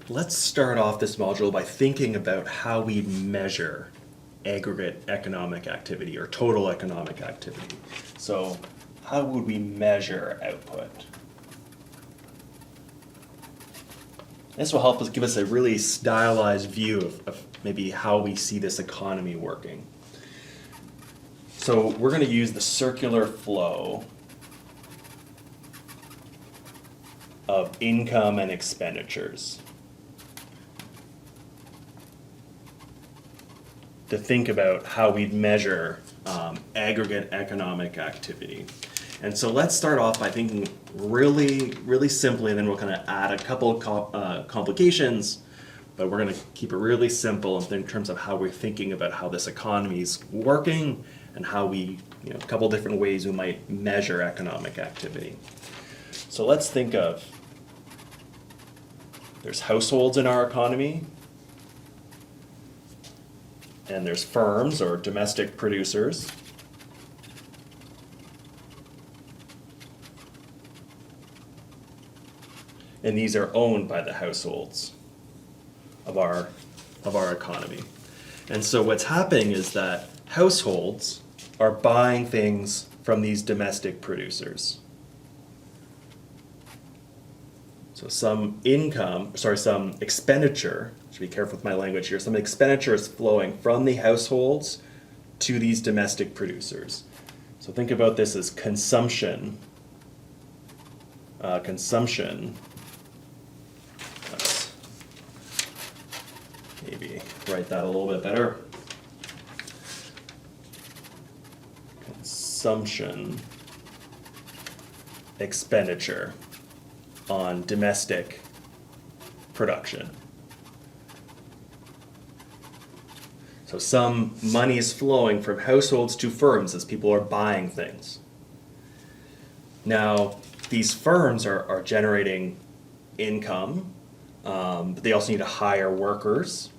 let's start off this module by thinking about how we measure aggregate economic activity or total economic activity. So how would we measure output? This will help us give us a really stylized view of maybe how we see this economy working. So we're going to use the circular flow of income and expenditures to think about how we'd measure aggregate economic activity. And so let's start off by thinking really simply, and then we'll kind of add a couple of complications, but we're going to keep it really simple in terms of how we're thinking about how this economy is working and how we, a couple different ways we might measure economic activity. So let's think of, there's households in our economy, and there's firms or domestic producers. And these are owned by the households of our economy. And so what's happening is that households are buying things from these domestic producers. So some expenditure, should be careful with my language here, some expenditure is flowing from the households to these domestic producers. So think about this as consumption. Let's maybe write that a little bit better. Consumption expenditure on domestic production. So some money is flowing from households to firms as people are buying things. Now, these firms are generating income, but they also need to hire workers.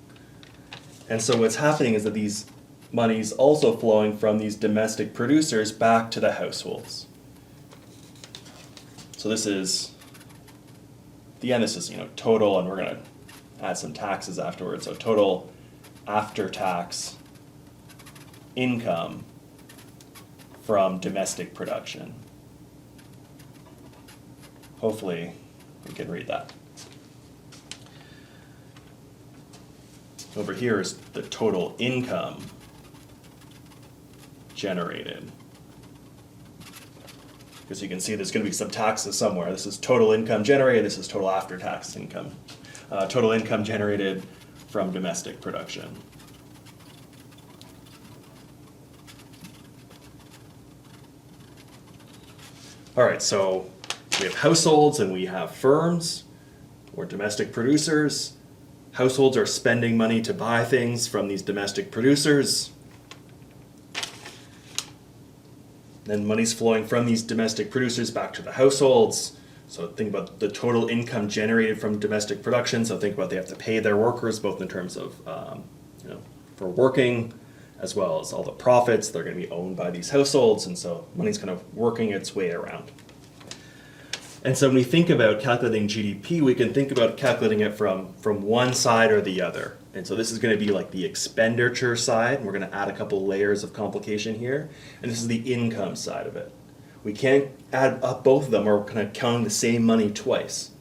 And so what's happening is that these money's also flowing from these domestic producers back to the households. So this is, at the end, this is total, and we're going to add some taxes afterwards. So total after-tax income from domestic production. Hopefully we can read that. Over here is the total income generated. Because you can see there's going to be some taxes somewhere. This is total income generated, this is total after-tax income. Total income generated from domestic production. All right, so we have households and we have firms or domestic producers. Households are spending money to buy things from these domestic producers. Then money's flowing from these domestic producers back to the households. So think about the total income generated from domestic production. So think about they have to pay their workers, both in terms of for working, as well as all the profits. They're going to be owned by these households, and so money's kind of working its way around. And so when we think about calculating GDP, we can think about calculating it from one side or the other. And so this is going to be like the expenditure side, and we're going to add a couple layers of complication here. And this is the income side of it. We can't add up both of them, or we're kind of counting the same money twice.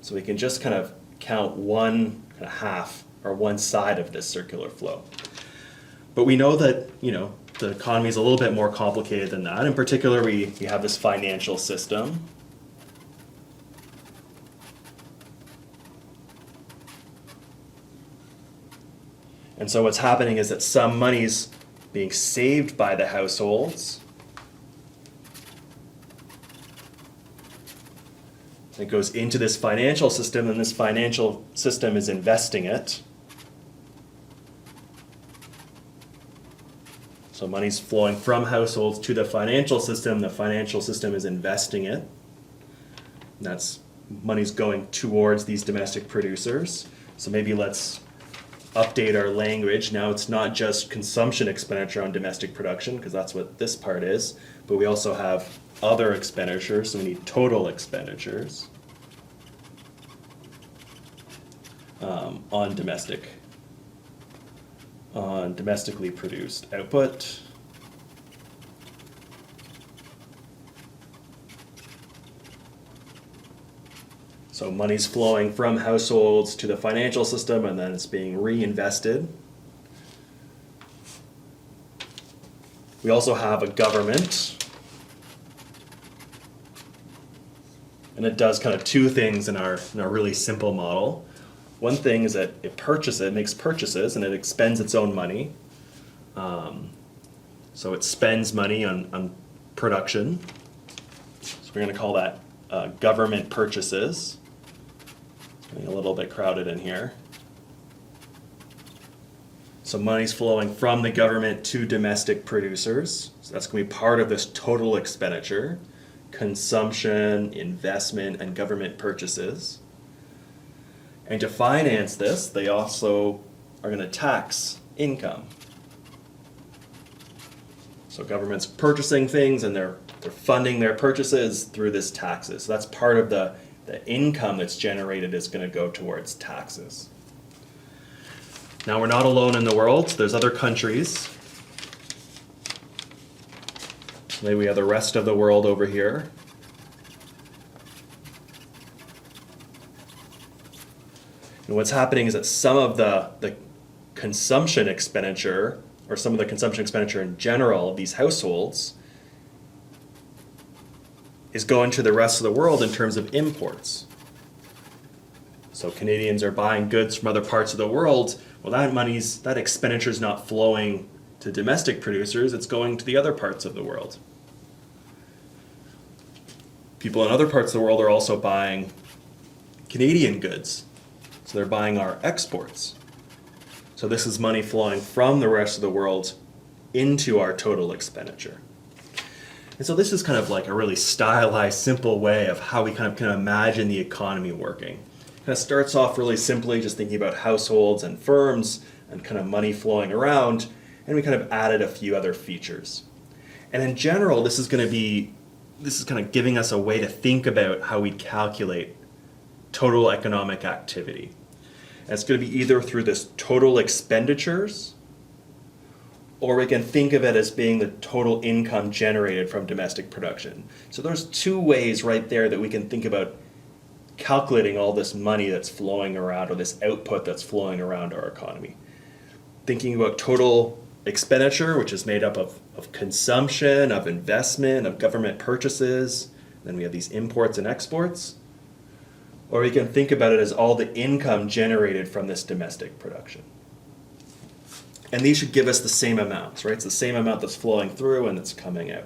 So we can just kind of count one kind of half or one side of this circular flow. But we know that the economy is a little bit more complicated than that. In particular, we have this financial system. And so what's happening is that some money's being saved by the households. It goes into this financial system, and this financial system is investing it. So money's flowing from households to the financial system is investing it. And that's money's going towards these domestic producers. So maybe let's update our language. Now it's not just consumption expenditure on domestic production, because that's what this part is, but we also have other expenditures, so we need total expenditures. on domestically produced output. So money's flowing from households to the financial system, and then it's being reinvested. We also have a government, and it does kind of two things in our really simple model. One thing is that it makes purchases, and it expends its own money. So it spends money on production. So we're going to call that government purchases. It's getting a little bit crowded in here. So money's flowing from the government to domestic producers. So that's going to be part of this total expenditure: consumption, investment, and government purchases. And to finance this, they also are going to tax income. So government's purchasing things, and they're funding their purchases through this taxes. So that's part of the income that's generated is going to go towards taxes. Now, we're not alone in the world. There's other countries. Maybe we have the rest of the world over here. And what's happening is that some of the consumption expenditure, or some of the consumption expenditure in general of these households, is going to the rest of the world in terms of imports. So Canadians are buying goods from other parts of the world. Well, that expenditure is not flowing to domestic producers, it's going to the other parts of the world. People in other parts of the world are also buying Canadian goods. So they're buying our exports. So this is money flowing from the rest of the world into our total expenditure. And so this is kind of like a really stylized, simple way of how we kind of can imagine the economy working. It kind of starts off really simply, just thinking about households and firms and kind of money flowing around, and we kind of added a few other features. And in general, this is kind of giving us a way to think about how we calculate total economic activity. And it's going to be either through this total expenditures, or we can think of it as being the total income generated from domestic production. So there's two ways right there that we can think about calculating all this money that's flowing around, or this output that's flowing around our economy. Thinking about total expenditure, which is made up of consumption, of investment, of government purchases. Then we have these imports and exports. Or we can think about it as all the income generated from this domestic production. And these should give us the same amounts, right? It's the same amount that's flowing through and that's coming out.